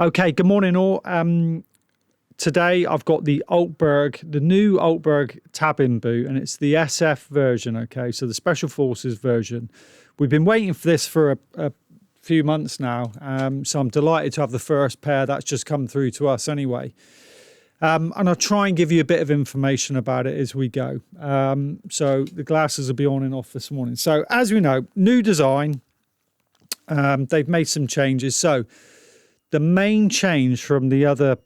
Okay, good morning all. Today I've got the Altberg, the new Altberg tab-in boot, and it's the SF version, okay? So the Special Forces version. We've been waiting for this for a few months now, so I'm delighted to have the first pair that's just come through to us anyway. And I'll try and give you a bit of information about it as we go. So the glasses will be on and off this morning. So as we know, new design, they've made some changes. So the main change from the other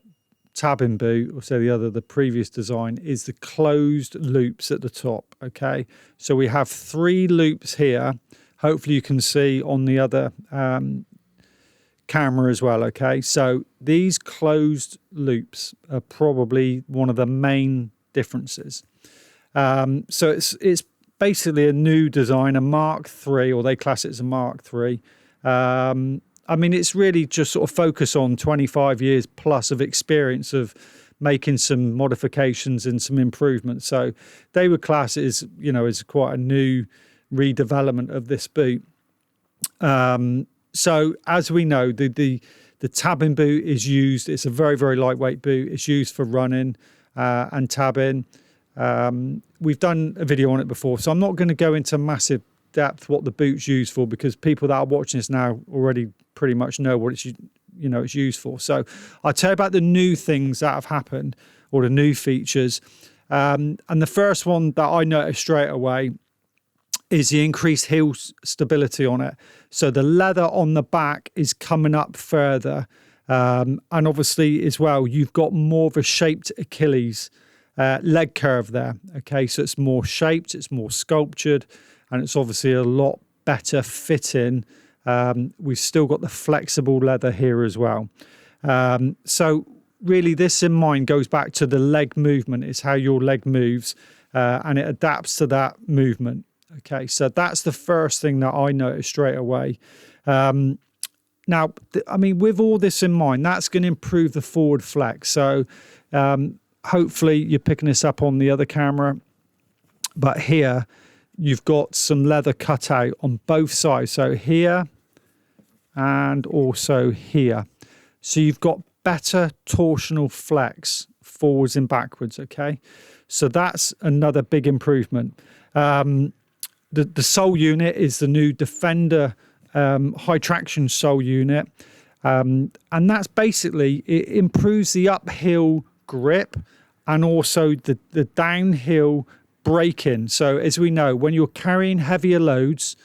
tab-in boot, or say the previous design, is the closed loops at the top, okay? So we have 3 loops here. Hopefully you can see on the other camera as well, okay? So these closed loops are probably one of the main differences. So it's basically a new design, a Mark III, or they class it as a Mark III. I mean, it's really just sort of focus on 25 years plus of experience of making some modifications and some improvements. So they would class it as, as quite a new redevelopment of this boot. So as we know, the tab-in boot is used. It's a very, very lightweight boot. It's used for running and tab-in. We've done a video on it before, so I'm not going to go into massive depth what the boot's used for, because people that are watching this now already pretty much know what it's used for. So I'll tell you about the new things that have happened, or the new features. And the first one that I noticed straight away is the increased heel stability on it. So the leather on the back is coming up further. And obviously as well, you've got more of a shaped Achilles leg curve there. Okay, so it's more shaped, it's more sculptured, and it's obviously a lot better fitting. We've still got the flexible leather here as well. So really this in mind goes back to the leg movement. It's how your leg moves and it adapts to that movement. Okay, so that's the first thing that I noticed straight away. Now, I mean, with all this in mind, that's going to improve the forward flex. So hopefully you're picking this up on the other camera, but here you've got some leather cut out on both sides. So here and also here. So you've got better torsional flex forwards and backwards, okay? So that's another big improvement. The sole unit is the new Defender high traction sole unit. And that's basically, it improves the uphill grip and also the downhill braking. So as we know, when you're carrying heavier loads,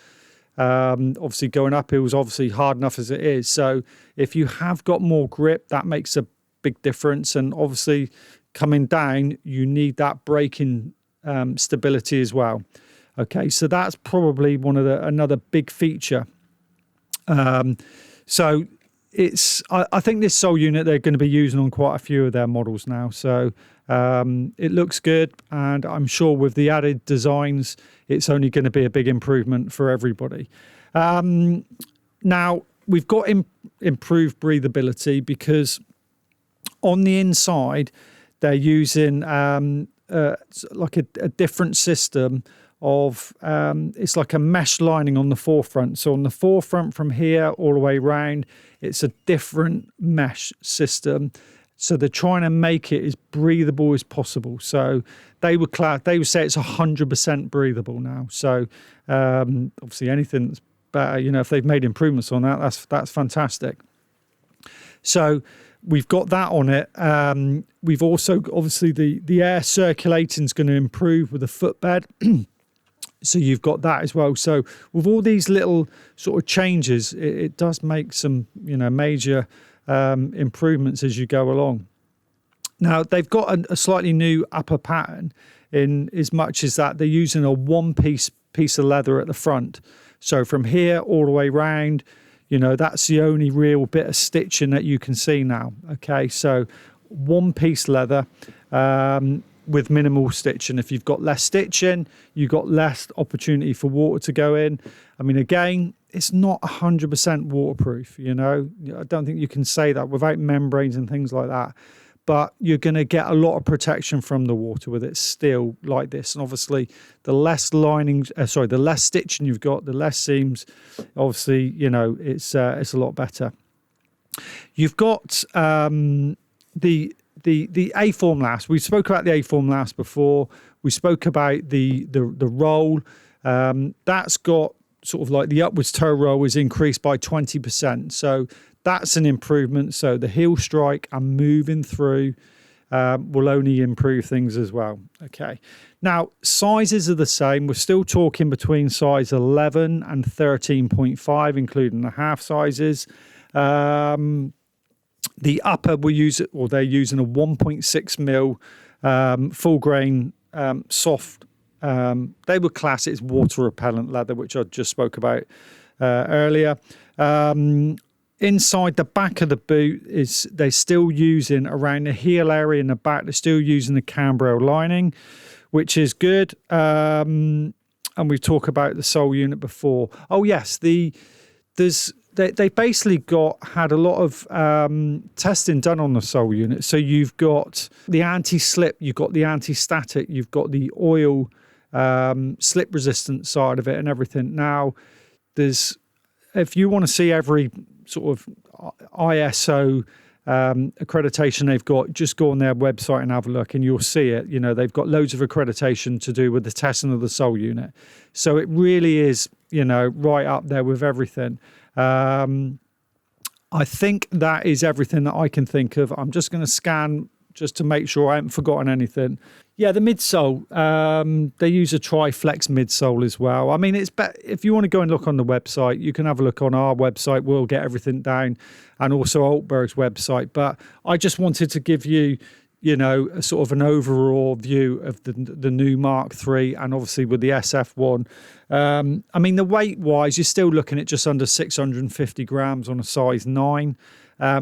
obviously going uphill is obviously hard enough as it is. So if you have got more grip, that makes a big difference. And obviously coming down, you need that braking stability as well. Okay, so that's probably another big feature. So I think this sole unit they're going to be using on quite a few of their models now. So it looks good, and I'm sure with the added designs, it's only going to be a big improvement for everybody. Now, we've got improved breathability, because on the inside, they're using like a different system of, it's like a mesh lining on the forefront. So on the forefront from here all the way around, it's a different mesh system. So they're trying to make it as breathable as possible. So they would say it's 100% breathable now. So obviously anything that's better, if they've made improvements on that, that's fantastic. So we've got that on it. We've also, obviously the air circulating is going to improve with the footbed. So you've got that as well. So with all these little sort of changes, it does make some, major improvements as you go along. Now, they've got a slightly new upper pattern in as much as that they're using a one-piece of leather at the front. So from here all the way round, that's the only real bit of stitching that you can see now. Okay, so one-piece leather with minimal stitching. If you've got less stitching, you've got less opportunity for water to go in. I mean, again, it's not 100% waterproof, I don't think you can say that without membranes and things like that. But you're going to get a lot of protection from the water with it still like this. And obviously, the less the less stitching you've got, the less seams, obviously, it's a lot better. You've got the A-form last. We spoke about the A-form last before. We spoke about the roll. That's got sort of like the upwards toe roll is increased by 20%. So that's an improvement. So the heel strike and moving through will only improve things as well. Okay. Now, sizes are the same. We're still talking between size 11 and 13.5, including the half sizes. The upper they're using a 1.6 mil full grain soft. They would class it as water repellent leather, which I just spoke about earlier. Inside the back of the boot they're still using around the heel area in the back. They're still using the cambrel lining, which is good. And we've talked about the sole unit before. Oh yes, they basically had a lot of testing done on the sole unit. So you've got the anti-slip, you've got the anti-static, you've got the oil slip resistant side of it and everything. Now, if you want to see every sort of ISO accreditation they've got, just go on their website and have a look and you'll see it. You know, they've got loads of accreditation to do with the testing of the sole unit. So it really is, you know, right up there with everything. I think that is everything that I can think of. I'm just going to scan just to make sure I haven't forgotten anything. Yeah, the midsole, they use a Triflex midsole as well. I mean, it's if you want to go and look on the website, you can have a look on our website. We'll get everything down, and also Altberg's website. But I just wanted to give you, you know, a sort of an overall view of the new Mark III, and obviously with the SF1. I mean, the weight-wise, you're still looking at just under 650 grams on a size 9.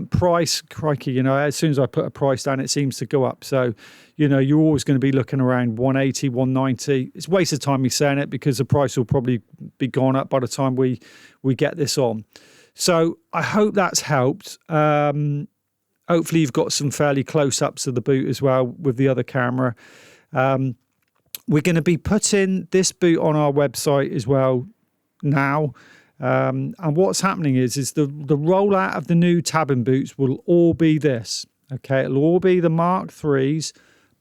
Price, crikey, you know, as soon as I put a price down, it seems to go up. So, you know, you're always going to be looking around 180, 190. It's a waste of time me saying it because the price will probably be gone up by the time we get this on. So I hope that's helped. Hopefully you've got some fairly close-ups of the boot as well with the other camera. We're going to be putting this boot on our website as well now. And what's happening is the rollout of the new tabbing boots will all be this. Okay, it'll all be the Mark IIIs,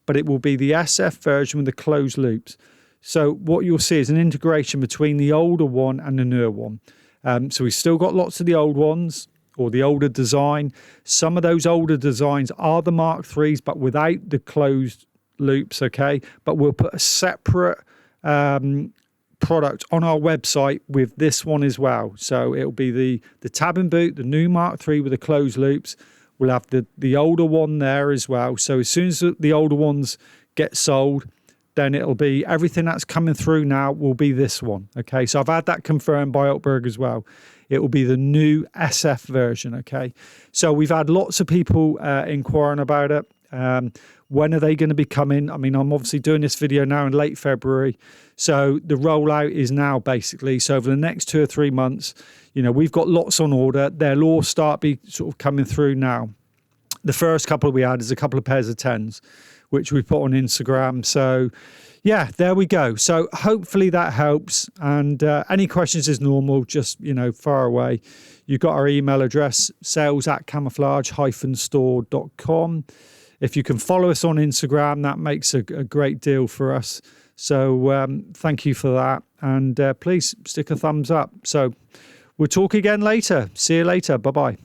but it will be the SF version with the closed loops. So what you'll see is an integration between the older one and the newer one. So we've still got lots of the old ones, or the older design. Some of those older designs are the Mark IIIs, but without the closed loops, okay? But we'll put a separate product on our website with this one as well. So it'll be the tabbing boot, the new Mark III with the closed loops. We'll have the older one there as well. So as soon as the older ones get sold, then it'll be everything that's coming through now will be this one. Okay, so I've had that confirmed by Altberg as well. It will be the new SF version. Okay, so we've had lots of people inquiring about it. When are they going to be coming? I mean, I'm obviously doing this video now in late February. So the rollout is now basically. So over the next 2 or 3 months, you know, we've got lots on order. They'll all start be sort of coming through now. The first couple we had is a couple of pairs of 10s, which we put on Instagram. So yeah, there we go. So hopefully that helps. And any questions as normal, just, you know, fire away. You've got our email address, sales@camouflage-store.com. If you can follow us on Instagram, that makes a great deal for us. So thank you for that. And please stick a thumbs up. So we'll talk again later. See you later. Bye-bye.